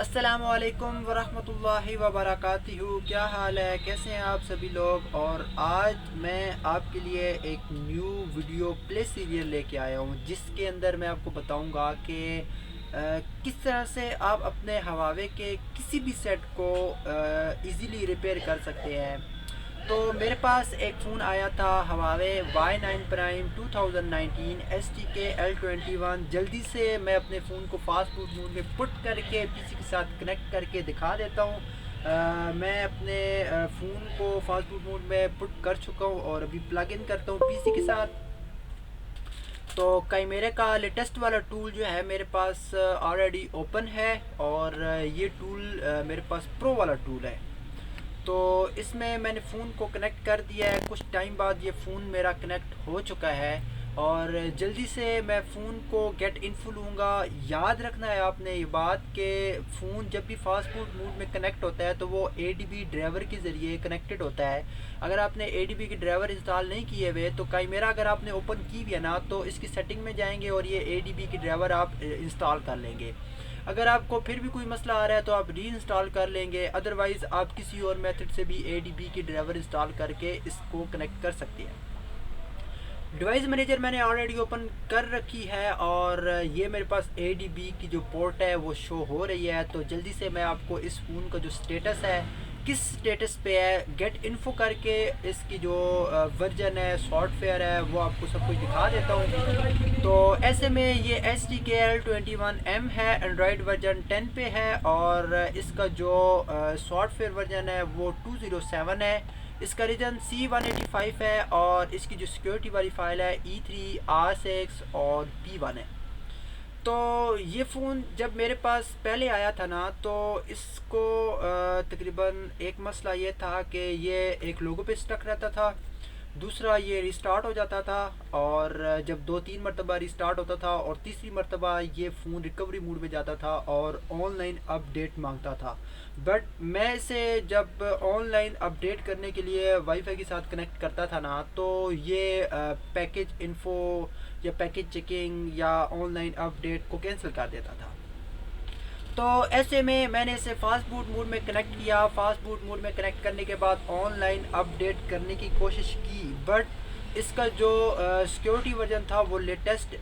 अस्सलामुअलैकुम वरहमतुल्लाहि वबरकातुहू। क्या हाल है, कैसे हैं आप सभी लोग। और आज मैं आपके लिए एक न्यू वीडियो प्ले सीरियल लेके आया हूँ, जिसके अंदर मैं आपको बताऊँगा कि किस तरह से आप अपने हवावे के किसी भी सेट को इजीली रिपेयर कर सकते हैं। तो मेरे पास एक फ़ोन आया था हवावे Y9 प्राइम 2019 STK-L21। जल्दी से मैं अपने फ़ोन को फास्ट बूट मोड में पुट करके पीसी के साथ कनेक्ट करके दिखा देता हूँ। मैं अपने फ़ोन को फास्ट बूट मोड में पुट कर चुका हूँ और अभी प्लग इन करता हूँ पीसी के साथ। तो काइमेरा का लेटेस्ट वाला टूल जो है मेरे पास ऑलरेडी ओपन है, और ये टूल मेरे पास प्रो वाला टूल है। तो इसमें मैंने फ़ोन को कनेक्ट कर दिया है। कुछ टाइम बाद ये फ़ोन मेरा कनेक्ट हो चुका है, और जल्दी से मैं फ़ोन को गेट इन्फो लूँगा। याद रखना है आपने ये बात कि फ़ोन जब भी फास्ट बूट मोड में कनेक्ट होता है तो वो ADB ड्राइवर के ज़रिए कनेक्टेड होता है। अगर आपने ADB के ड्राइवर इंस्टॉल नहीं किए हुए तो काइमेरा अगर आपने ओपन की हुई है ना, तो इसकी सेटिंग में जाएंगे और ये ADB के ड्राइवर आप इंस्टॉल कर लेंगे। अगर आपको फिर भी कोई मसला आ रहा है तो आप री इंस्टॉल कर लेंगे, अदरवाइज़ आप किसी और मेथड से भी ADB की ड्राइवर इंस्टॉल करके इसको कनेक्ट कर सकते हैं। डिवाइस मैनेजर मैंने ऑलरेडी ओपन कर रखी है, और ये मेरे पास ADB की जो पोर्ट है वो शो हो रही है। तो जल्दी से मैं आपको इस फ़ोन का जो स्टेटस है, किस स्टेटस पे है, गेट इन्फो करके इसकी जो वर्जन है, सॉफ्टवेयर है, वो आपको सब कुछ दिखा देता हूँ। तो ऐसे में ये STK-L21M है, एंड्रॉयड वर्जन 10 पे है, और इसका जो सॉफ्टवेयर वर्जन है वो 207 है। इसका रीजन C185 है, और इसकी जो सिक्योरिटी वाली फाइल है E3 R6 और P1 है। तो ये फ़ोन जब मेरे पास पहले आया था ना, तो इसको तकरीबन एक मसला ये था कि ये एक लोगो पे स्टक रहता था, दूसरा ये रिस्टार्ट हो जाता था, और जब 2-3 मरतबा रिस्टार्ट होता था और तीसरी मरतबा ये फ़ोन रिकवरी मोड में जाता था और ऑनलाइन अपडेट मांगता था। बट मैं इसे जब ऑनलाइन अपडेट करने के लिए वाईफाई के साथ कनेक्ट करता था ना, तो ये पैकेज इन्फो या पैकेज चेकिंग या ऑनलाइन अपडेट को कैंसिल कर देता था। तो ऐसे में मैंने इसे फास्ट बूट मोड में कनेक्ट किया। फास्ट बूट मोड में कनेक्ट करने के बाद ऑनलाइन अपडेट करने की कोशिश की, बट इसका जो सिक्योरिटी वर्जन था वो लेटेस्ट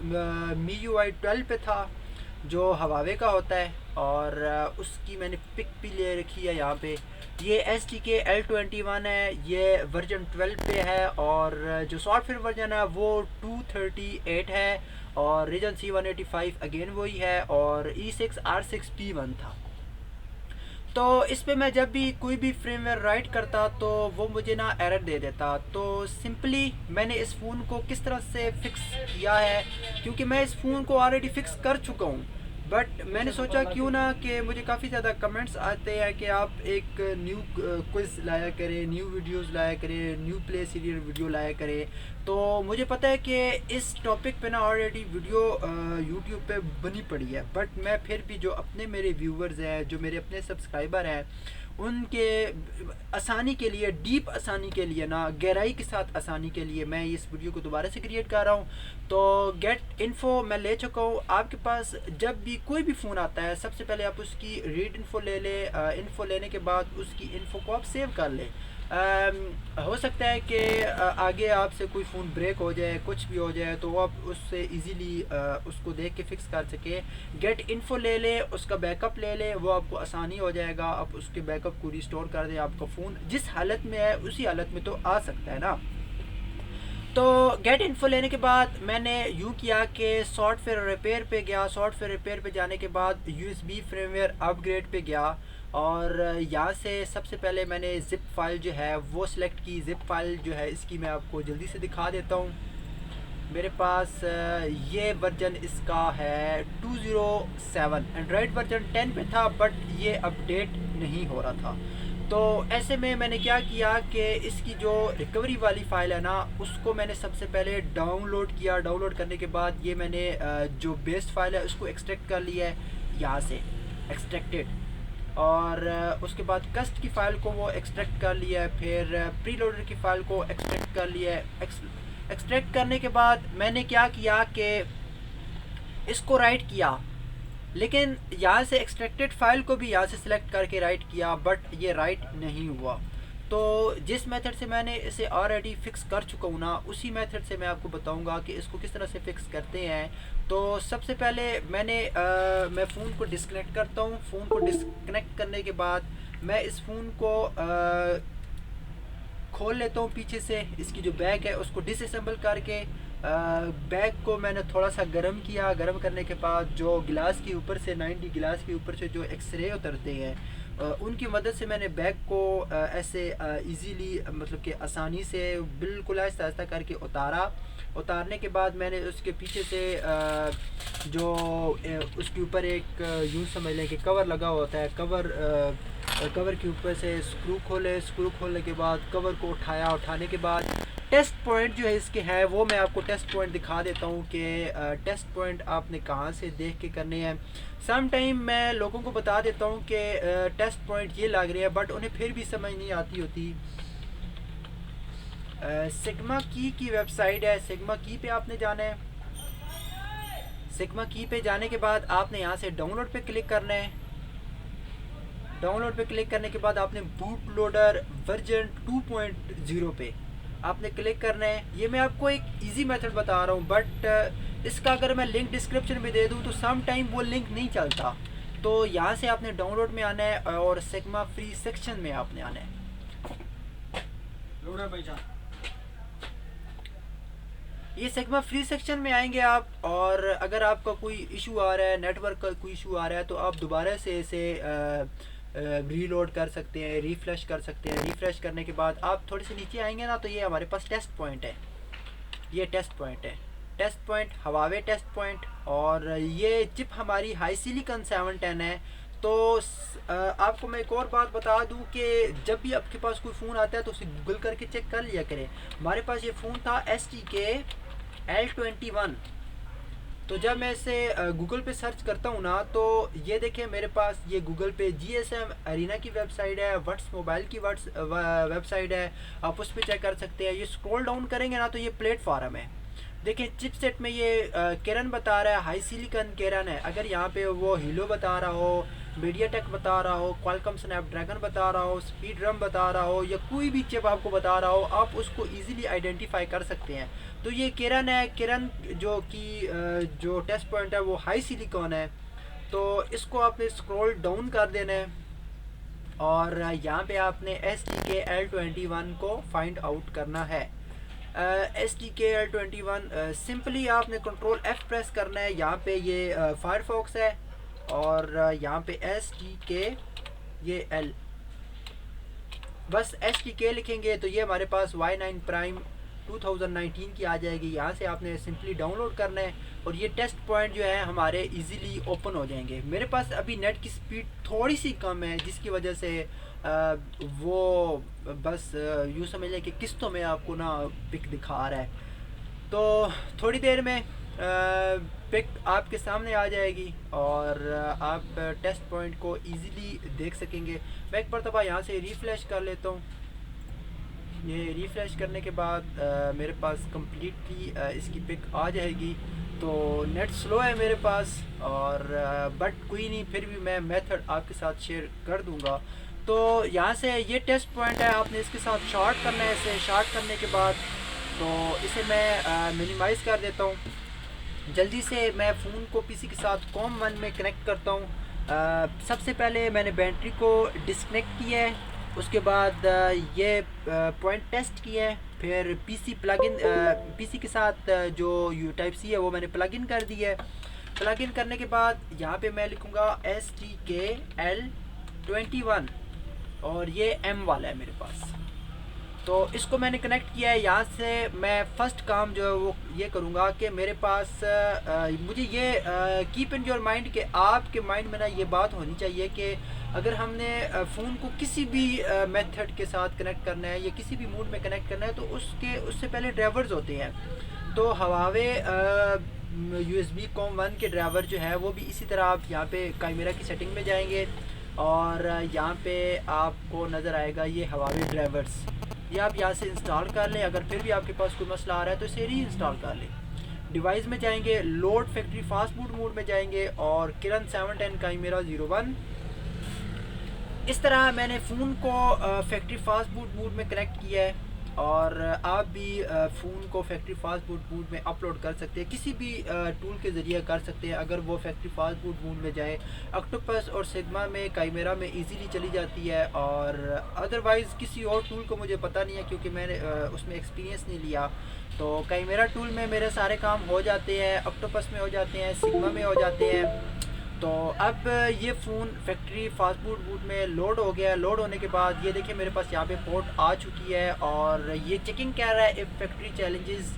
MIUI 12 पे था, जो हवावे का होता है, और उसकी मैंने पिक भी ले रखी है यहाँ पे। ये STK-L21 है, ये वर्जन 12 पे है, और जो सॉफ्टवेयर वर्जन है वो 238 है, और रीजन C185 अगेन वही है, और E6 R6 P1 था। तो इस पे मैं जब भी कोई भी फ्रेमवेयर राइट करता तो वो मुझे ना एरर दे देता। तो सिंपली मैंने इस फ़ोन को किस तरह से फ़िक्स किया है, क्योंकि मैं इस फ़ोन को ऑलरेडी फ़िक्स कर चुका हूँ, बट मैंने सोचा क्यों ना, कि मुझे काफ़ी ज़्यादा कमेंट्स आते हैं कि आप एक न्यू क्विज़ लाया करें, न्यू वीडियोस लाया करें, न्यू प्ले सीरियल वीडियो लाया करें। तो मुझे पता है कि इस टॉपिक पे ना ऑलरेडी वीडियो यूट्यूब पे बनी पड़ी है, बट मैं फिर भी जो अपने मेरे व्यूवर्स हैं, जो मेरे अपने सब्सक्राइबर हैं, उनके आसानी के लिए, डीप आसानी के लिए ना, गहराई के साथ आसानी के लिए मैं इस वीडियो को दोबारा से क्रिएट कर रहा हूँ। तो गेट इन्फो मैं ले चुका हूँ। आपके पास जब भी कोई भी फ़ोन आता है, सबसे पहले आप उसकी रीड इन्फो ले लें। इन्फो लेने के बाद उसकी इन्फो को आप सेव कर लें। हो सकता है कि आगे आपसे कोई फ़ोन ब्रेक हो जाए, कुछ भी हो जाए, तो आप उससे इजीली उसको देख के फ़िक्स कर सके। गेट इन्फो ले लें, उसका बैकअप ले लें, वो आपको आसानी हो जाएगा। आप उसके बैकअप को रिस्टोर कर दें, आपका फ़ोन जिस हालत में है उसी हालत में तो आ सकता है ना। तो गेट इन्फो लेने के बाद मैंने यूँ किया कि सॉफ्टवेयर रिपेयर पे गया। सॉफ्टवेयर रिपेयर पे जाने के बाद USB फ्रेमवेयर अपग्रेड पे गया, और यहाँ से सबसे पहले मैंने ज़िप फाइल जो है वो सिलेक्ट की। ज़िप फाइल जो है इसकी मैं आपको जल्दी से दिखा देता हूँ। मेरे पास ये वर्जन इसका है 207। एंड्रॉयड वर्जन 10 पे था, बट ये अपडेट नहीं हो रहा था। तो ऐसे में मैंने क्या किया कि इसकी जो रिकवरी वाली फ़ाइल है ना, उसको मैंने सबसे पहले डाउनलोड किया। डाउनलोड करने के बाद ये मैंने जो बेस्ड फाइल है उसको एक्सट्रैक्ट कर लिया है यहाँ से, एक्सट्रैक्टेड, और उसके बाद कस्ट की फ़ाइल को वो एक्सट्रैक्ट कर लिया है। फिर प्रीलोडर की फ़ाइल को एक्सट्रैक्ट कर लिया है। एक्सट्रैक्ट करने के बाद मैंने क्या किया कि इसको राइट किया। लेकिन यहाँ से एक्सट्रैक्टेड फ़ाइल को भी यहाँ से सिलेक्ट करके राइट किया, बट ये राइट नहीं हुआ। तो जिस मेथड से मैंने इसे ऑलरेडी फ़िक्स कर चुका हूँ ना, उसी मेथड से मैं आपको बताऊँगा कि इसको किस तरह से फ़िक्स करते हैं। तो सबसे पहले मैं फ़ोन को डिस्कनेक्ट करता हूँ। फ़ोन को डिस्कनेक्ट करने के बाद मैं इस फ़ोन को खोल लेता हूँ पीछे से। इसकी जो बैग है उसको डिसअसेंबल करके बैग को मैंने थोड़ा सा गर्म किया। गर्म करने के बाद जो गिलास के ऊपर से 90 गिलास के ऊपर से जो एक्सरे उतरते हैं, उनकी मदद से मैंने बैग को ऐसे इजीली, मतलब कि आसानी से बिल्कुल आहिस्ता आहिस्ता करके उतारा। उतारने के बाद मैंने उसके पीछे से जो उसके ऊपर एक यूँ समझ लें कि कवर लगा होता है, कवर के ऊपर से स्क्रू खोले। स्क्रू खोलने के बाद कवर को उठाया। उठाने के बाद टेस्ट पॉइंट जो है इसके है, वो मैं आपको टेस्ट पॉइंट दिखा देता हूँ कि टेस्ट पॉइंट आपने कहाँ से देख के करने हैं। सम टाइम मैं लोगों को बता देता हूँ कि टेस्ट पॉइंट ये लग रही है, बट उन्हें फिर भी समझ नहीं आती होती। सिग्मा की वेबसाइट है, सिग्मा की पे आपने जाना है। सिग्मा की पे जाने के बाद आपने यहाँ से डाउनलोड पे क्लिक करना है। डाउनलोड पे क्लिक करने के बाद आपने बूट लोडर वर्जन 2.0 पे आपने क्लिक करना है। ये मैं आपको एक इजी मेथड बता रहा हूँ, बट इसका अगर मैं लिंक डिस्क्रिप्शन में दे दूँ तो सम टाइम वो लिंक नहीं चलता। तो यहाँ से आपने डाउनलोड में आना है और सिग्मा फ्री सेक्शन में आपने आना है। ये सिग्मा फ्री सेक्शन में आएंगे आप, और अगर आपका कोई इशू आ रहा है, नेटवर्क का कोई इशू आ रहा है, तो आप दोबारा से इसे रीलोड कर सकते हैं, रिफ्रेश कर सकते हैं। रिफ्रेश करने के बाद आप थोड़े से नीचे आएंगे ना, तो ये हमारे पास टेस्ट पॉइंट है। ये टेस्ट पॉइंट है, test point Huawei test point. और ये चिप हमारी हाईसिलिकॉन 710 है। तो आपको मैं एक और बात बता दूं कि जब भी आपके पास कोई फ़ोन आता है तो उसे गूगल करके चेक कर लिया करें। हमारे पास ये फ़ोन था STK L21। तो जब मैं इसे गूगल पे सर्च करता हूँ ना, तो ये देखें मेरे पास ये गूगल पे GSM अरीना की वेबसाइट है, वट्स मोबाइल की वेबसाइट है, आप उस पर चेक कर सकते हैं। ये स्क्रॉल डाउन करेंगे ना तो ये प्लेटफॉर्म है। देखें चिपसेट में ये केरन बता रहा है, हाई सिलिकॉन केरन है। अगर यहाँ पे वो हीलो बता रहा हो, मीडियाटेक बता रहा हो, क्वालकॉम स्नैपड्रैगन बता रहा हो, स्पीड रम बता रहा हो, या कोई भी चिप आपको बता रहा हो, आप उसको इजीली आइडेंटिफाई कर सकते हैं। तो ये केरन है। केरन जो टेस्ट पॉइंट है वो हाई सिलिकॉन है। तो इसको आपने स्क्रॉल डाउन कर देना है और यहाँ पे आपने STK L21 को फाइंड आउट करना है। STK L21 सिंपली आपने कंट्रोल F प्रेस करना है। यहाँ पे ये फायरफॉक्स है और यहाँ पे STK ये L, बस STK लिखेंगे तो ये हमारे पास Y9 प्राइम 2019 की आ जाएगी। यहाँ से आपने सिंपली डाउनलोड करना है और ये टेस्ट पॉइंट जो है हमारे इजीली ओपन हो जाएंगे। मेरे पास अभी नेट की स्पीड थोड़ी सी कम है, जिसकी वजह से वो बस यूँ समझ लें कि किस्तों में आपको ना पिक दिखा रहा है। तो थोड़ी देर में पिक आपके सामने आ जाएगी और आप टेस्ट पॉइंट को इजीली देख सकेंगे। मैं एक मरतबा यहाँ से रिफ्रेश कर लेता हूँ। ये रिफ़्रेश करने के बाद मेरे पास कम्प्लीटली इसकी पिक आ जाएगी। तो नेट स्लो है मेरे पास, और बट कोई नहीं, फिर भी मैं मेथड आपके साथ शेयर कर दूंगा। तो यहाँ से ये टेस्ट पॉइंट है, आपने इसके साथ शॉर्ट करना है। इसे शॉर्ट करने के बाद तो इसे मैं मिनिमाइज़ कर देता हूँ। जल्दी से मैं फ़ोन को पीसी के साथ COM1 में कनेक्ट करता हूँ। सबसे पहले मैंने बैटरी को डिस्कनेक्ट किया है, उसके बाद ये पॉइंट टेस्ट किया है, फिर पीसी के साथ जो Type-C है वो मैंने प्लग इन कर दिया है। प्लग इन करने के बाद यहाँ पे मैं लिखूँगा STK L21 और ये M वाला है मेरे पास। तो इसको मैंने कनेक्ट किया है। यहाँ से मैं फ़र्स्ट काम जो है वो ये करूँगा कि मेरे पास मुझे ये कीप इन योर माइंड कि आपके माइंड में ना ये बात होनी चाहिए कि अगर हमने फ़ोन को किसी भी मेथड के साथ कनेक्ट करना है या किसी भी मूड में कनेक्ट करना है, तो उससे पहले ड्राइवर्स होते हैं। तो हवावे USB COM1 के ड्राइवर जो है वो भी इसी तरह आप यहाँ पे कैमरा की सेटिंग में जाएंगे और यहाँ पे आपको नज़र आएगा ये हवावे ड्राइवर्स। ये आप यहाँ से इंस्टॉल कर लें। अगर फिर भी आपके पास कोई मसला आ रहा है तो इसे री इंस्टॉल कर लें। डिवाइस में जाएंगे, load factory fast boot mode में जाएंगे और किरण 710 Chimera 01। इस तरह मैंने फ़ोन को फैक्ट्री फास्ट बूट मोड में कनेक्ट किया है और आप भी फ़ोन को फैक्ट्री फास्ट बूट मोड में अपलोड कर सकते हैं, किसी भी टूल के ज़रिए कर सकते हैं। अगर वो फैक्ट्री फास्ट बूट मोड में जाए, ऑक्टोपस और सिग्मा में, काइमेरा में इजीली चली जाती है। और अदरवाइज़ किसी और टूल को मुझे पता नहीं है क्योंकि मैंने उसमें एक्सपीरियंस नहीं लिया। तो काइमेरा टूल में मेरे सारे काम हो जाते हैं, ऑक्टोपस में हो जाते हैं, सिग्मा में हो जाते हैं। तो अब ये फ़ोन फैक्ट्री फास्ट बूट में लोड हो गया। लोड होने के बाद ये देखिए मेरे पास यहाँ पे पोर्ट आ चुकी है और ये चेकिंग कर रहा है इफ़ फैक्ट्री चैलेंजेस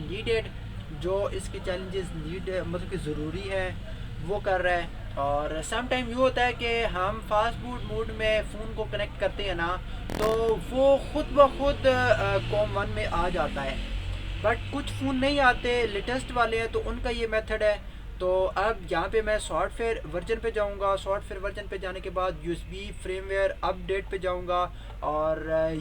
नीडेड, जो इसके चैलेंजेस नीड मतलब कि ज़रूरी है वो कर रहा है। और सम टाइम ये होता है कि हम फास्ट बूट मोड में फ़ोन को कनेक्ट करते हैं ना, तो वो ख़ुद ब खुद कॉम 1 में आ जाता है, बट कुछ फ़ोन नहीं आते, लेटेस्ट वाले हैं, तो उनका ये मेथड है। तो अब यहाँ पे मैं सॉफ्टवेयर वर्जन पे जाऊँगा। सॉफ्टवेयर वर्जन पे जाने के बाद यूएसबी फ्रेमवेयर अपडेट पे जाऊँगा और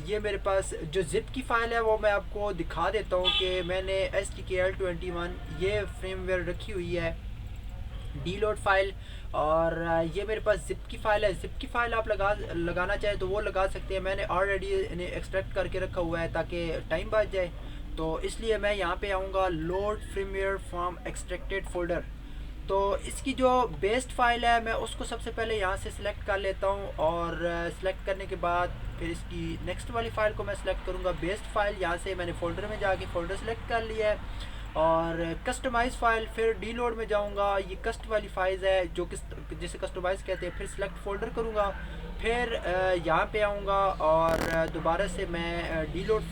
ये मेरे पास जो ज़िप की फ़ाइल है वो मैं आपको दिखा देता हूँ कि मैंने STKL21 ये फ्रेमवेयर रखी हुई है, डीलोड फाइल। और ये मेरे पास ज़िप की फ़ाइल है। ज़िप की फ़ाइल आप लगाना चाहें तो वो लगा सकते हैं। मैंने ऑलरेडी इन्हें एक्सट्रैक्ट करके रखा हुआ है ताकि टाइम बच जाए, तो इसलिए मैं यहाँ पे आऊँगा load firmware from extracted folder. तो इसकी जो बेस्ड फाइल है मैं उसको सबसे पहले यहाँ से सिलेक्ट कर लेता हूँ और सिलेक्ट करने के बाद फिर इसकी नेक्स्ट वाली फ़ाइल को मैं सिलेक्ट करूँगा। बेस्ड फाइल यहाँ से मैंने फ़ोल्डर में जाके फ़ोल्डर सेलेक्ट कर लिया है और कस्टमाइज़ फ़ाइल, फिर डीलोड में जाऊँगा। ये कस्ट वाली फाइल है जो जिसे कस्टमाइज़ कहते हैं। फिर सिलेक्ट फ़ोल्डर करूँगा, फिर यहाँ पे आऊँगा और दोबारा से मैं डीलोड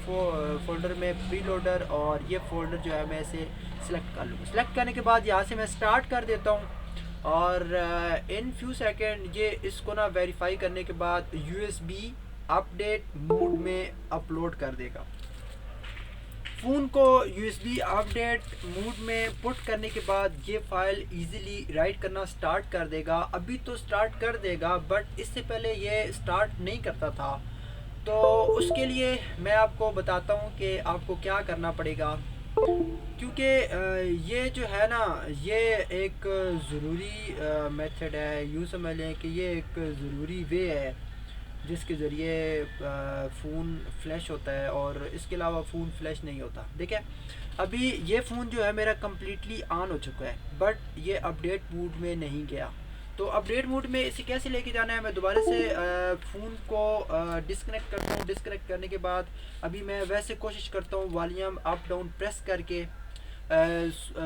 फोल्डर में प्रीलोडर और ये फ़ोल्डर जो है मैं इसे सिलेक्ट कर लूँगा। सिलेक्ट करने के बाद यहाँ से मैं स्टार्ट कर देता हूँ और इन फ्यू सेकंड ये इसको ना वेरीफाई करने के बाद यूएसबी अपडेट मोड में अपलोड कर देगा। फ़ोन को यूएसबी अपडेट मोड में पुट करने के बाद ये फ़ाइल इजीली राइट करना स्टार्ट कर देगा। अभी तो स्टार्ट कर देगा बट इससे पहले ये स्टार्ट नहीं करता था, तो उसके लिए मैं आपको बताता हूँ कि आपको क्या करना पड़ेगा। क्योंकि ये जो है ना ये एक ज़रूरी मेथड है, यूँ समझ लें कि ये एक ज़रूरी वे है जिसके ज़रिए फ़ोन फ्लैश होता है और इसके अलावा फ़ोन फ्लैश नहीं होता। देखिए अभी ये फ़ोन जो है मेरा कम्प्लीटली ऑन हो चुका है बट ये अपडेट मोड में नहीं गया। तो अपडेट मोड में इसे कैसे लेके जाना है, मैं दोबारा से फ़ोन को डिस्कनेक्ट करता हूँ। डिस्कनेक्ट करने के बाद अभी मैं वैसे कोशिश करता हूँ वॉल्यूम अप डाउन प्रेस करके,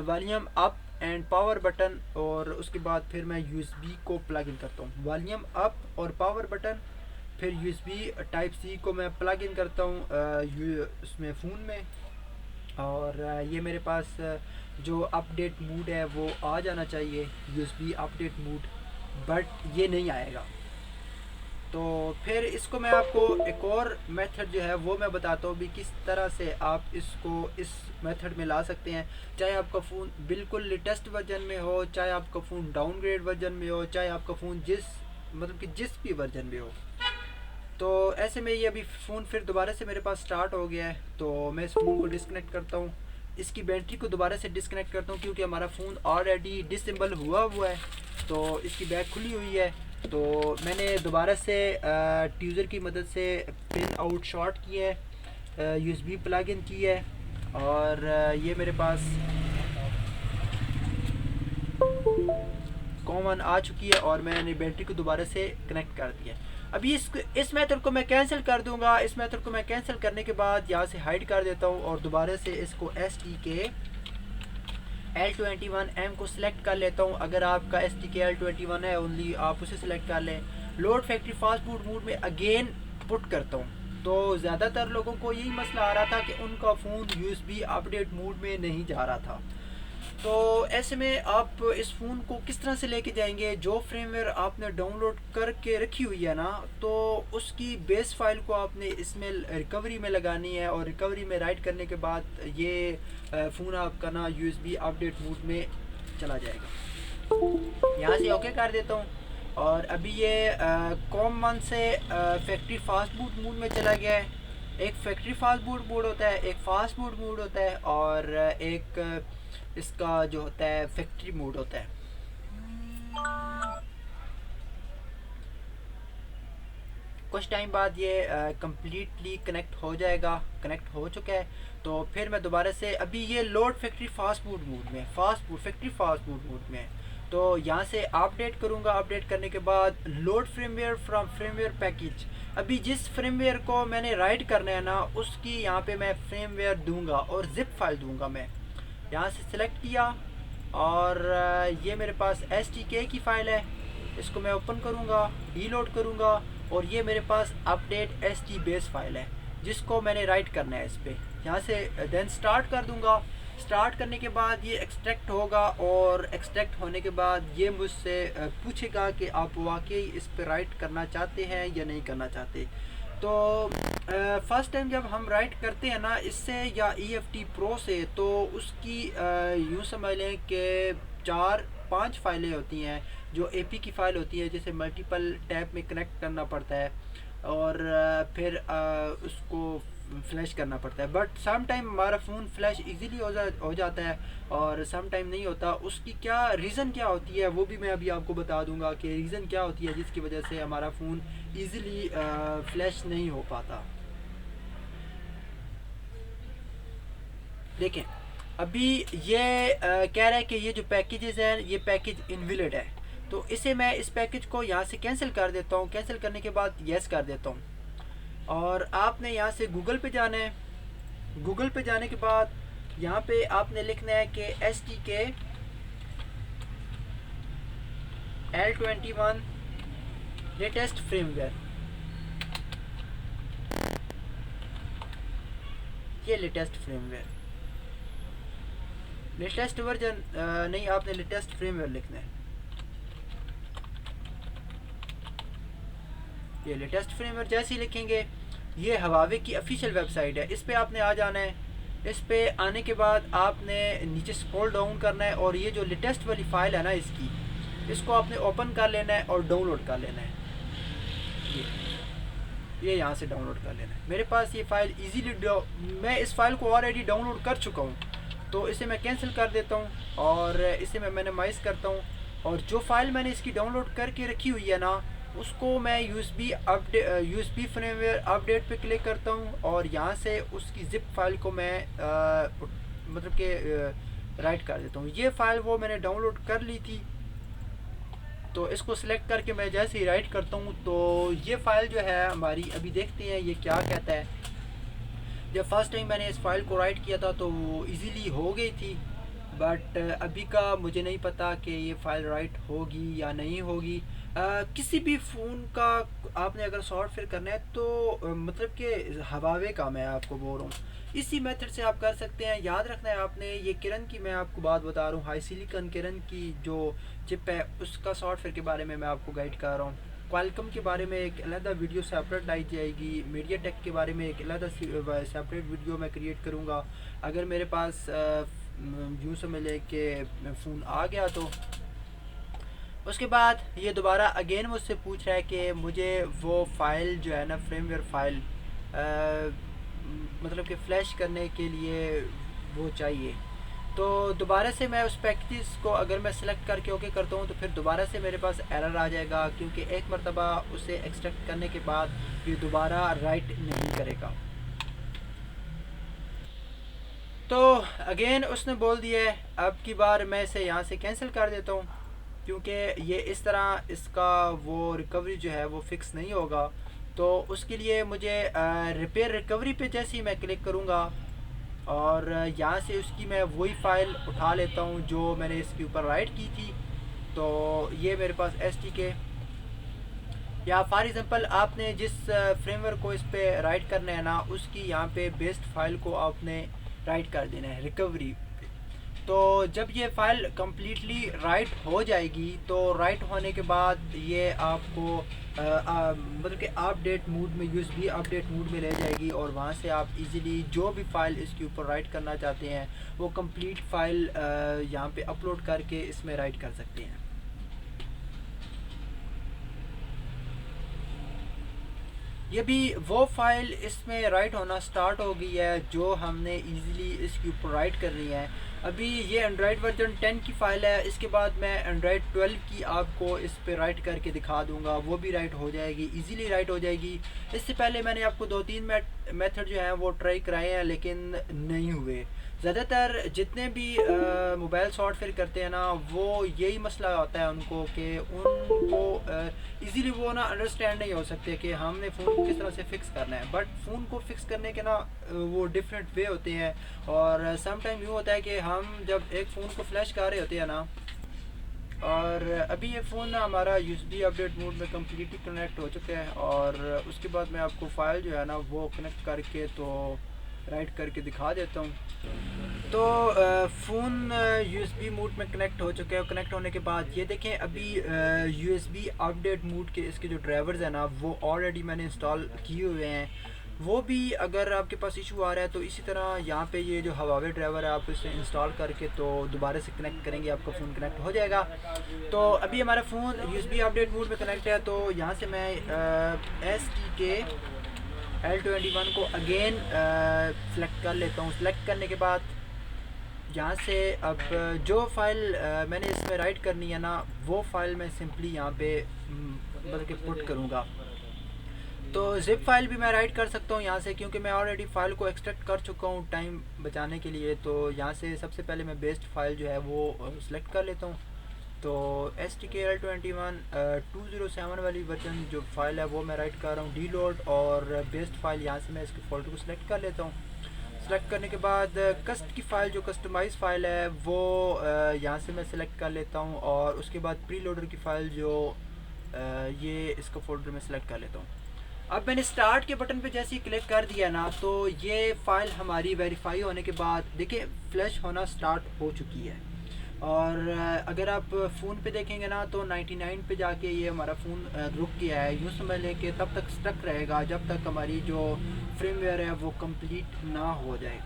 volume up and power button, और उसके बाद फिर मैं यूएसबी को प्लग इन करता हूँ। वॉल्यूम अप और पावर बटन, फिर यूएसबी टाइप सी को मैं प्लग इन करता हूँ उसमें फ़ोन में, और ये मेरे पास जो अपडेट मोड है वो आ जाना चाहिए, यूएसबी अपडेट मोड, बट ये नहीं आएगा। तो फिर इसको मैं आपको एक और मेथड जो है वो मैं बताता हूँ भी किस तरह से आप इसको इस मेथड में ला सकते हैं। चाहे आपका फ़ोन बिल्कुल लेटेस्ट वर्जन में हो, चाहे आपका फ़ोन डाउनग्रेड वर्जन में हो, चाहे आपका फ़ोन जिस भी वर्जन में हो। तो ऐसे में ये अभी फ़ोन फिर दोबारा से मेरे पास स्टार्ट हो गया है। तो मैं इस फ़ोन को डिस्कनेक्ट करता हूँ, इसकी बैटरी को दोबारा से डिस्कनेक्ट करता हूँ क्योंकि हमारा फ़ोन ऑलरेडी डिसेबल हुआ है, तो इसकी बैक खुली हुई है। तो मैंने दोबारा से ट्यूज़र की मदद से पिन आउट शॉर्ट किया है, यूएसबी प्लग इन की है, और ये मेरे पास कॉमन आ चुकी है और मैंने बैटरी को दोबारा से कनेक्ट कर दिया। अभी इस मेथड को मैं कैंसिल कर दूंगा। इस मेथड को मैं कैंसिल करने के बाद यहाँ से हाइड कर देता हूँ और दोबारा से इसको STKL21M को सिलेक्ट कर लेता हूँ। अगर आपका STKL21 है ओनली आप उसे सिलेक्ट कर लें। Load factory fast boot mode में अगेन पुट करता हूँ। तो ज़्यादातर लोगों को यही मसला आ रहा था कि उनका फ़ोन USB अपडेट मोड में नहीं जा रहा था। तो ऐसे में आप इस फ़ोन को किस तरह से लेके जाएंगे, जो फ्रेमवेयर आपने डाउनलोड करके रखी हुई है ना, तो उसकी बेस फाइल को आपने इसमें रिकवरी में लगानी है और रिकवरी में राइट करने के बाद ये फ़ोन आपका ना USB अपडेट मोड में चला जाएगा। यहाँ से ओके कर देता हूँ और अभी ये कॉम 1 से फैक्ट्री फास्ट बूट मोड में चला गया है। एक फैक्ट्री फास्ट बूट मोड होता है, एक फास्ट बूट मोड होता है और एक इसका जो होता है फैक्ट्री मोड होता है। कुछ टाइम बाद ये कम्प्लीटली कनेक्ट हो जाएगा, कनेक्ट हो चुका है। तो फिर मैं दोबारा से, अभी ये load factory fast mood mode में, fast mood factory fast mood mode में है। तो यहाँ से अपडेट करूँगा, अपडेट करने के बाद load firmware from firmware package, अभी जिस फ्रेमवेयर को मैंने राइट करना है ना, उसकी यहाँ पे मैं फ्रेमवेयर दूंगा और जिप फाइल दूंगा। मैं यहाँ से सिलेक्ट किया और ये मेरे पास STK की फ़ाइल है, इसको मैं ओपन करूँगा, रीलोड करूँगा और ये मेरे पास अपडेट ST बेस फाइल है जिसको मैंने राइट करना है इस पर। यहाँ से देन स्टार्ट कर दूँगा। स्टार्ट करने के बाद ये एक्सट्रैक्ट होगा और एक्सट्रैक्ट होने के बाद ये मुझसे पूछेगा कि आप वाकई इस पर राइट करना चाहते हैं या नहीं करना चाहते। तो फर्स्ट टाइम जब हम राइट करते हैं ना इससे या EFT Pro से, तो उसकी यूँ समझ लें कि 4-5 फाइलें होती हैं जो AP की फ़ाइल होती है, जिसे मल्टीपल टैब में कनेक्ट करना पड़ता है और फिर उसको फ्लैश करना पड़ता है। बट सम टाइम हमारा फ़ोन फ्लैश इजीली हो जाता है और सम टाइम नहीं होता। उसकी क्या रीज़न क्या होती है वो भी मैं अभी आपको बता दूंगा कि रीज़न क्या होती है जिसकी वजह से हमारा फ़ोन इजीली फ्लैश नहीं हो पाता। देखें अभी ये कह रहा है कि ये जो पैकेजेस हैं ये पैकेज इनवैलिड है, तो इसे मैं इस पैकेज को यहाँ से कैंसिल कर देता हूँ। कैंसिल करने के बाद येस कर देता हूँ और आपने यहाँ से गूगल पे जाना है। गूगल पे जाने के बाद यहाँ पे आपने लिखना है कि STK L21 लेटेस्ट फ्रेमवेयर, ये लेटेस्ट फ्रेमवेयर, लेटेस्ट वर्जन नहीं, आपने लेटेस्ट फ्रेमवेयर लिखना है। ये लेटेस्ट फ्रेमवेयर जैसे ही लिखेंगे, ये हवावे की ऑफिशियल वेबसाइट है, इस पे आपने आ जाना है। इस पे आने के बाद आपने नीचे स्क्रॉल डाउन करना है और ये जो लेटेस्ट वाली फ़ाइल है ना इसको आपने ओपन कर लेना है और डाउनलोड कर लेना है। ये यहाँ से डाउनलोड कर लेना है। मेरे पास ये फ़ाइल इजीली, मैं इस फ़ाइल को ऑलरेडी डाउनलोड कर चुका हूँ, तो इसे मैं कैंसिल कर देता हूँ और इसे मैं मिनिमाइज़ करता हूँ। और जो फ़ाइल मैंने इसकी डाउनलोड करके रखी हुई है ना, उसको मैं USB फ्रेमवेयर अपडेट पे क्लिक करता हूँ और यहाँ से उसकी ज़िप फाइल को मैं मतलब कि राइट कर देता हूँ। ये फ़ाइल वो मैंने डाउनलोड कर ली थी, तो इसको सिलेक्ट करके मैं जैसे ही राइट करता हूँ तो ये फ़ाइल जो है हमारी, अभी देखते हैं ये क्या कहता है। जब फर्स्ट टाइम मैंने इस फाइल को राइट किया था तो वो ईज़िली हो गई थी, बट अभी का मुझे नहीं पता कि ये फ़ाइल राइट होगी या नहीं होगी। किसी भी फ़ोन का आपने अगर सॉफ्टवेयर करना है तो मतलब कि हवावे का मैं आपको बोल रहा हूँ, इसी मेथड से आप कर सकते हैं। याद रखना है आपने, ये किरण की मैं आपको बात बता रहा हूँ, हाई सिलिकॉन किरण की जो चिप है उसका सॉफ्टवेयर के बारे में मैं आपको गाइड कर रहा हूँ। क्वालकॉम के बारे में एक अलग वीडियो सेपरेट लाई जाएगी, मीडिया टेक के बारे में एक अलग सेपरेट वीडियो मैं क्रिएट करूँगा अगर मेरे पास यूँ समझ लें कि फ़ोन आ गया तो। उसके बाद ये दोबारा अगेन मुझसे पूछ रहा है कि मुझे वो फ़ाइल जो है ना, फ्रेमवेयर फ़ाइल मतलब कि फ़्लैश करने के लिए वो चाहिए। तो दोबारा से मैं उस पैकेज को अगर मैं सिलेक्ट करके ओके करता हूँ तो फिर दोबारा से मेरे पास एरर आ जाएगा, क्योंकि एक मरतबा उसे एक्सट्रैक्ट करने के बाद ये दोबारा राइट नहीं करेगा। तो अगेन उसने बोल दिया है, अब की बार मैं इसे यहाँ से कैंसिल कर देता हूँ, क्योंकि ये इस तरह इसका वो रिकवरी जो है वो फ़िक्स नहीं होगा। तो उसके लिए मुझे रिपेयर रिकवरी पे जैसे ही मैं क्लिक करूँगा और यहाँ से उसकी मैं वही फ़ाइल उठा लेता हूँ जो मैंने इसके ऊपर राइट की थी। तो ये मेरे पास STK, या फॉर एग्ज़ाम्पल आपने जिस फ्रेमवर्क को इस पर राइट करना है ना, उसकी यहाँ पे बेस्ड फाइल को आपने राइट कर देना है रिकवरी। तो जब ये फ़ाइल कम्प्लीटली राइट हो जाएगी तो राइट होने के बाद ये आपको मतलब कि अपडेट मोड में, USB अपडेट मोड में ले जाएगी और वहाँ से आप इजीली जो भी फ़ाइल इसके ऊपर राइट करना चाहते हैं वो कंप्लीट फ़ाइल यहाँ पे अपलोड करके इसमें राइट कर सकते हैं। ये भी वो फाइल इसमें राइट होना स्टार्ट हो गई है जो हमने इजीली इसके ऊपर राइट करनी है। अभी ये एंड्रॉयड वर्जन 10 की फ़ाइल है, इसके बाद मैं एंड्रॉयड 12 की आपको इस पे राइट करके दिखा दूंगा, वो भी राइट हो जाएगी, इजीली राइट हो जाएगी। इससे पहले मैंने आपको 2-3 मेथड जो हैं वो ट्राई कराए हैं लेकिन नहीं हुए। ज़्यादातर जितने भी मोबाइल सॉफ्टवेयर करते हैं ना, वो यही मसला होता है उनको कि उनको इजीली वो ना अंडरस्टैंड नहीं हो सकते कि हमने फ़ोन को किस तरह से फ़िक्स करना है। बट फ़ोन को फ़िक्स करने के ना वो डिफरेंट वे होते हैं। और सम टाइम यूँ होता है कि हम जब एक फ़ोन को फ्लैश कर रहे होते हैं ना, और अभी ये फ़ोन ना हमारा यूएसबी अपडेट मोड में कम्प्लीटली कनेक्ट हो चुका है। और उसके बाद मैं आपको फ़ाइल जो है ना वो कनेक्ट करके तो राइट करके दिखा देता हूँ। तो फ़ोन यूएसबी मोड में कनेक्ट हो चुका है। कनेक्ट होने के बाद ये देखें अभी यूएसबी अपडेट मोड के इसके जो ड्राइवर्स हैं ना वो ऑलरेडी मैंने इंस्टॉल किए हुए हैं। वो भी अगर आपके पास इशू आ रहा है तो इसी तरह यहाँ पे ये जो हवावे ड्राइवर है आप इसे इंस्टॉल करके तो दोबारा से कनेक्ट करेंगे, आपका फ़ोन कनेक्ट हो जाएगा। तो अभी हमारा फ़ोन यूएसबी अपडेट मोड में कनेक्ट है। तो यहाँ से मैं STK L21 को अगेन सेलेक्ट कर लेता हूँ। सेलेक्ट करने के बाद यहाँ से अब जो फ़ाइल मैंने इसमें राइट करनी है ना वो फ़ाइल मैं सिंपली यहाँ पे मतलब कि पुट करूँगा। तो ज़िप फाइल भी मैं राइट कर सकता हूँ यहाँ से, क्योंकि मैं ऑलरेडी फ़ाइल को एक्सट्रैक्ट कर चुका हूँ टाइम बचाने के लिए। तो यहाँ से सबसे पहले मैं बेस्ट फाइल जो है वो सिलेक्ट कर लेता हूँ। तो STK L21 207 वाली वर्जन जो फाइल है वो मैं राइट कर रहा हूँ डी लोड, और बेस्ट फाइल यहाँ से मैं इसके फोल्डर को सिलेक्ट कर लेता हूँ। सेलेक्ट करने के बाद कस्ट की फ़ाइल जो कस्टमाइज फ़ाइल है वो यहाँ से मैं सिलेक्ट कर लेता हूँ। और उसके बाद प्री लोडर की फ़ाइल जो ये इसका फोल्डर में सिलेक्ट कर लेता हूँ। अब मैंने स्टार्ट के बटन पे जैसे ही क्लिक कर दिया ना तो ये फ़ाइल हमारी वेरीफाई होने के बाद देखिए फ्लैश होना स्टार्ट हो चुकी है। और अगर आप फ़ोन पे देखेंगे ना तो 99 पे जाके ये हमारा फ़ोन रुक गया है। यूँ समझ लें कि तब तक स्टक रहेगा जब तक हमारी जो फ्रेमवेयर है वो कंप्लीट ना हो जाए।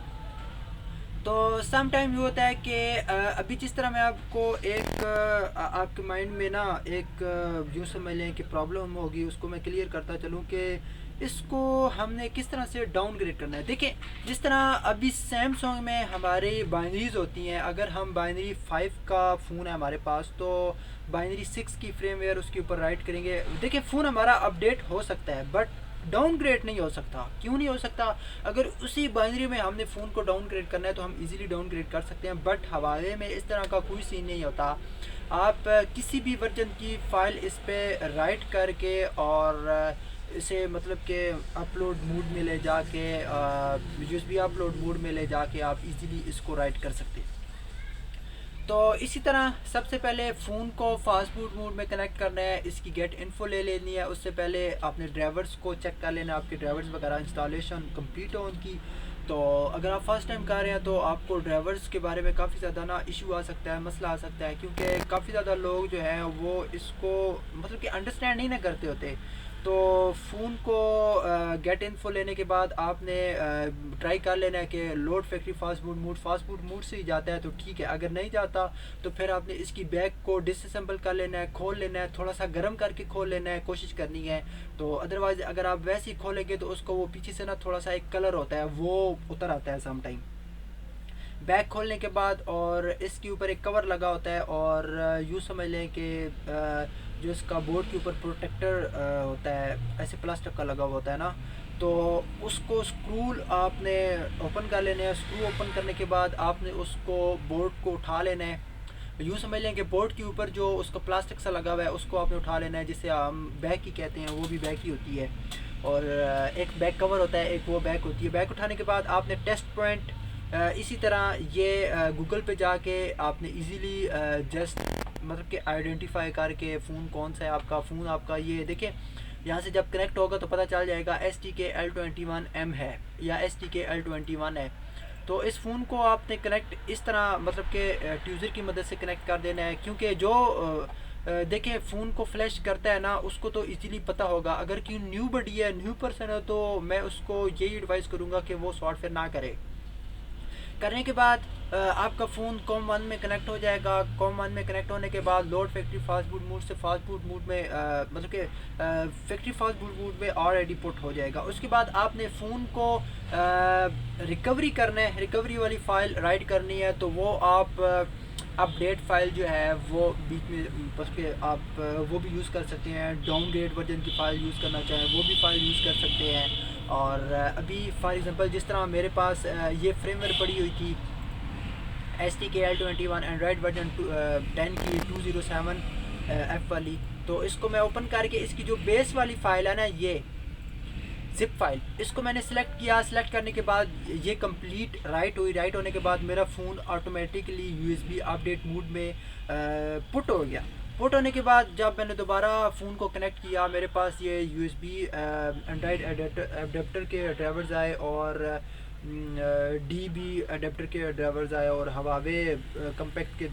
तो सम टाइम ये होता है कि अभी जिस तरह मैं आपको एक आपके माइंड में ना एक यूँ समझ लें कि प्रॉब्लम होगी, उसको मैं क्लियर करता चलूँ कि इसको हमने किस तरह से डाउनग्रेड करना है। देखिए जिस तरह अभी सैमसंग में हमारी बाइनरीज होती हैं, अगर हम बाइनरी 5 का फ़ोन है हमारे पास तो बाइनरी 6 की फ्रेमवेयर उसके ऊपर राइट करेंगे। देखिए फ़ोन हमारा अपडेट हो सकता है बट डाउनग्रेड नहीं हो सकता। क्यों नहीं हो सकता? अगर उसी बाइनरी में हमने फ़ोन को डाउनग्रेड करना है तो हम इजीली डाउनग्रेड कर सकते हैं, बट हवाले में इस तरह का कोई सीन नहीं होता। आप किसी भी वर्जन की फ़ाइल इस पर राइट करके और इसे मतलब कि अपलोड मोड में ले जाके यूएसबी अपलोड मोड में ले जाके आप इजीली इसको राइट कर सकते हैं। तो इसी तरह सबसे पहले फ़ोन को फास्ट बूट मोड में कनेक्ट करना है, इसकी गेट इन्फो ले लेनी है। उससे पहले आपने ड्राइवर्स को चेक कर लेना, आपके ड्राइवर्स वगैरह इंस्टॉलेशन कंप्लीट हो उनकी। तो अगर आप फर्स्ट टाइम कर रहे हैं तो आपको ड्राइवर्स के बारे में काफ़ी ज़्यादा ना इशू आ सकता है, मसला आ सकता है, क्योंकि काफ़ी ज़्यादा लोग जो हैं वो इसको मतलब कि अंडरस्टैंड नहीं ना करते होते। तो फ़ोन को गेट इन्फो लेने के बाद आपने ट्राई कर लेना है कि load factory fast boot mode से ही जाता है तो ठीक है, अगर नहीं जाता तो फिर आपने इसकी बैग को डिसअसेंबल कर लेना है, खोल लेना है, थोड़ा सा गर्म करके खोल लेना है, कोशिश करनी है। तो अदरवाइज़ अगर आप वैसे ही खोलेंगे तो उसको वो पीछे से ना थोड़ा सा एक कलर होता है वो उतर आता है सम टाइम। बैग खोलने के बाद और इसके ऊपर एक कवर लगा होता है, और यूँ समझ लें कि जो इसका बोर्ड के ऊपर प्रोटेक्टर होता है ऐसे प्लास्टिक का लगा हुआ होता है ना, तो उसको स्क्रू आपने ओपन कर लेना है। स्क्रू ओपन करने के बाद आपने उसको बोर्ड को उठा लेना है। यूँ समझ लें कि बोर्ड के ऊपर जो उसका प्लास्टिक सा लगा हुआ है उसको आपने उठा लेना है, जिसे हम बैग ही कहते हैं, वो भी बैग ही होती है। और एक बैग कवर होता है, एक वो बैग होती है। बैग उठाने के बाद आपने टेस्ट पॉइंट इसी तरह ये गूगल पे जाके आपने इजीली जस्ट मतलब कि आइडेंटिफाई करके फ़ोन कौन सा है आपका फ़ोन, आपका ये देखिए यहाँ से जब कनेक्ट होगा तो पता चल जाएगा STK L21M है या STK L21 है। तो इस फ़ोन को आपने कनेक्ट इस तरह मतलब कि ट्यूज़र की मदद से कनेक्ट कर देना है, क्योंकि जो देखिए फ़ोन को फ्लैश करता है ना उसको तो इजीली पता होगा। अगर कोई न्यू बडी है, न्यू पर्सन है, तो मैं उसको यही एडवाइस करूँगा कि वो सॉफ्टवेयर ना करे, करने के बाद आपका फ़ोन कॉम 1 में कनेक्ट हो जाएगा। कॉम 1 में कनेक्ट होने के बाद load factory fast boot mode से फास्ट बूट मोड में मतलब कि फैक्ट्री फास्ट बूट मोड में ऑलरेडी पुट हो जाएगा। उसके बाद आपने फ़ोन को रिकवरी करना है, रिकवरी वाली फ़ाइल राइट करनी है, तो वो आप अपडेट फ़ाइल जो है वो बीच में बस के आप वो भी यूज़ कर सकते हैं। डाउनग्रेड वर्जन की फ़ाइल यूज़ करना चाहें वो भी फ़ाइल यूज़ कर सकते हैं। और अभी फॉर एग्ज़ाम्पल जिस तरह मेरे पास ये फ्रेमवेयर पड़ी हुई थी STKL21 एंड्रॉयड वर्जन 10 की 207 F वाली, तो इसको मैं ओपन करके इसकी जो बेस वाली फ़ाइल है ना, ये ज़िप फाइल, इसको मैंने सेलेक्ट किया। सेलेक्ट करने के बाद ये कंप्लीट राइट हुई। राइट होने के बाद मेरा phone automatically USB update mode में पुट हो गया। पुट होने के बाद जब मैंने दोबारा फ़ोन को कनेक्ट किया, मेरे पास ये USB एंड्रॉयड अडेप्टर के ड्राइवर्स आए और DB अडेप्टर के ड्राइवर्स आए और हवावे कम्पैक्ट के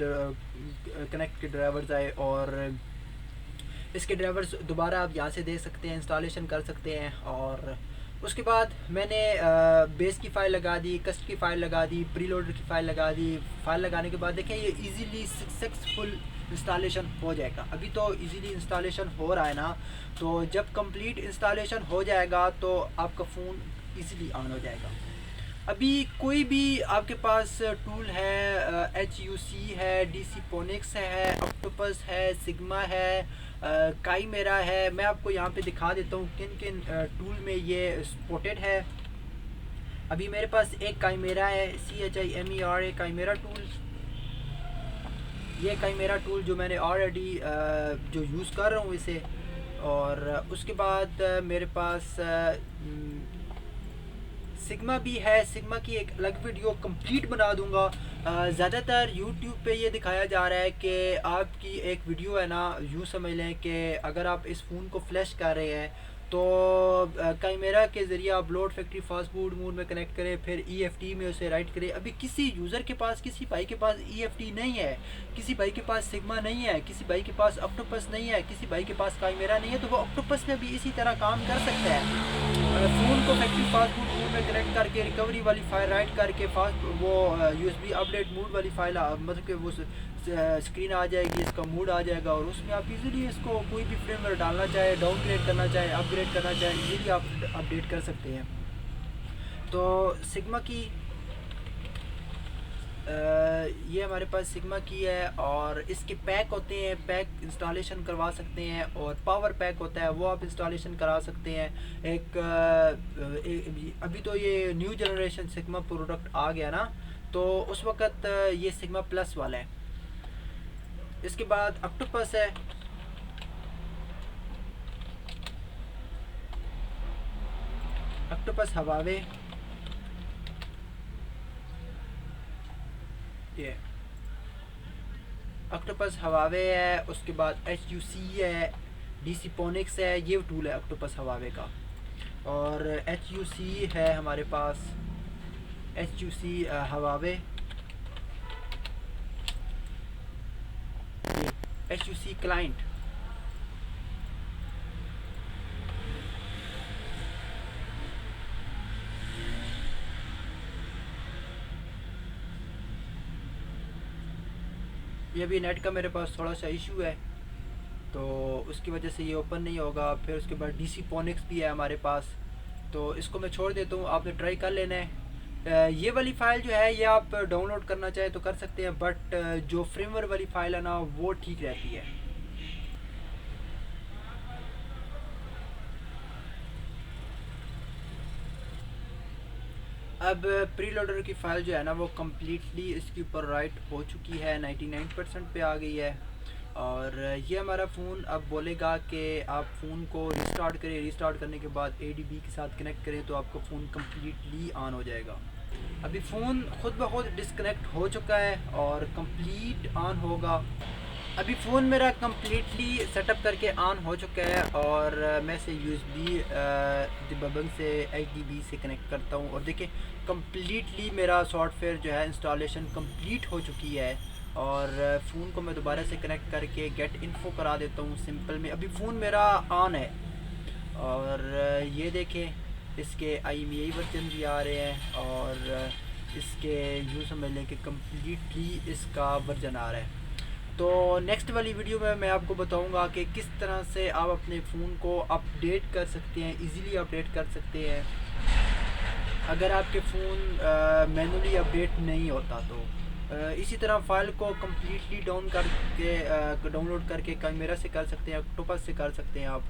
कनेक्ट के ड्राइवर्स आए। और इसके ड्राइवर्स दोबारा आप यहाँ से दे सकते हैं, इंस्टॉलेशन कर सकते हैं। और उसके बाद मैंने बेस की फ़ाइल लगा दी, कस्ट की फ़ाइल लगा दी, प्रीलोडर की फ़ाइल लगा दी। फ़ाइल लगाने के बाद देखें ये इजीली सक्सेसफुल इंस्टॉलेशन हो जाएगा। अभी तो इजीली इंस्टॉलेशन हो रहा है ना, तो जब कंप्लीट इंस्टॉलेशन हो जाएगा तो आपका फ़ोन इजीली ऑन हो जाएगा। अभी कोई भी आपके पास टूल है, HUC है, DC Phoenix है, ऑक्टोपस है, सिग्मा है, काईमेरा है। मैं आपको यहाँ पे दिखा देता हूँ किन किन टूल में ये सपोर्टेड है। अभी मेरे पास एक काईमेरा है, CHIMERA काईमेरा टूल। ये काईमेरा टूल जो मैंने ऑलरेडी जो यूज़ कर रहा हूँ इसे। और उसके बाद मेरे पास सिग्मा भी है। सिग्मा की एक अलग वीडियो कंप्लीट बना दूंगा। ज़्यादातर यूट्यूब पे ये दिखाया जा रहा है कि आपकी एक वीडियो है ना, यूँ समझ लें कि अगर आप इस फ़ोन को फ्लैश कर रहे हैं तो काईमेरा के ज़रिए आप load factory fast boot mode में कनेक्ट करें, फिर EFT में उसे राइट करें। अभी किसी यूज़र के पास, किसी भाई के पास EFT नहीं है, किसी भाई के पास सिग्मा नहीं है, किसी भाई के पास ऑक्टोपस नहीं है, किसी भाई के पास काईमेरा नहीं है, तो वो ऑक्टोपस में भी इसी तरह काम कर सकता है। फ़ोन को फैक्ट्री फास्ट बूट मोड में कनेक्ट करके रिकवरी वाली फ़ाइल राइट करके फास्ट वो USB अपडेट मोड वाली फ़ाइल मतलब कि वो स्क्रीन आ जाएगी, इसका मूड आ जाएगा और उसमें आप इजीली इसको कोई भी फ्रेमवेयर डालना चाहे, डाउनग्रेड करना चाहे, अपग्रेड करना चाहे, इजीली आप अपडेट कर सकते हैं। तो सिग्मा की ये हमारे पास सिग्मा की है और इसके पैक होते हैं, पैक इंस्टॉलेशन करवा सकते हैं। और पावर पैक होता है वो आप इंस्टॉलेशन करा सकते हैं। अभी तो ये न्यू जनरेशन सिग्मा प्रोडक्ट आ गया ना, तो उस वक़्त ये सिग्मा प्लस वाला है। इसके बाद ऑक्टोपस है। ऑक्टोपस हवावे, ये ऑक्टोपस हवावे है। उसके बाद HUC है, DC Phoenix है, ये टूल है ऑक्टोपस हवावे का। और HUC है हमारे पास, HUC हवावे, HUC क्लाइंट। ये भी नेट का मेरे पास थोड़ा सा इशू है तो उसकी वजह से ये ओपन नहीं होगा। फिर उसके बाद DC Phoenix भी है हमारे पास, तो इसको मैं छोड़ देता हूँ, आपने ट्राई कर लेना है। ये वाली फ़ाइल जो है ये आप डाउनलोड करना चाहे तो कर सकते हैं, बट जो फ्रेमवेयर वाली फ़ाइल है ना वो ठीक रहती है। अब प्रीलोडर की फ़ाइल जो है ना वो कम्प्लीटली इसके ऊपर राइट हो चुकी है, 99% पे आ गई है। और ये हमारा फ़ोन अब बोलेगा कि आप फ़ोन को रिस्टार्ट करें। रिस्टार्ट करने के बाद ADB के साथ कनेक्ट करें तो आपका फ़ोन कम्प्लीटली ऑन हो जाएगा। अभी फ़ोन खुद ब खुद डिस्कनेक्ट हो चुका है और कंप्लीट ऑन होगा। अभी फ़ोन मेरा कम्प्लीटली सेटअप करके ऑन हो चुका है और मैं इसे USB डिबगिंग से HDB से कनेक्ट करता हूँ और देखिए कम्प्लीटली मेरा सॉफ्टवेयर जो है इंस्टॉलेशन कंप्लीट हो चुकी है। और फ़ोन को मैं दोबारा से कनेक्ट करके गेट इन्फो करा देता हूँ सिंपल में। अभी फ़ोन मेरा ऑन है और ये देखें इसके IMEI वर्जन भी आ रहे हैं और इसके यूँ समझ लें कि कम्प्लीटली इसका वर्जन आ रहा है। तो नेक्स्ट वाली वीडियो में मैं आपको बताऊंगा कि किस तरह से आप अपने फ़ोन को अपडेट कर सकते हैं, इजीली अपडेट कर सकते हैं अगर आपके फ़ोन मैनुअली अपडेट नहीं होता तो। इसी तरह फ़ाइल को कम्प्लीटली डाउनलोड करके कैमरा से कर सकते हैं, ऑक्टोपस से कर सकते हैं आप।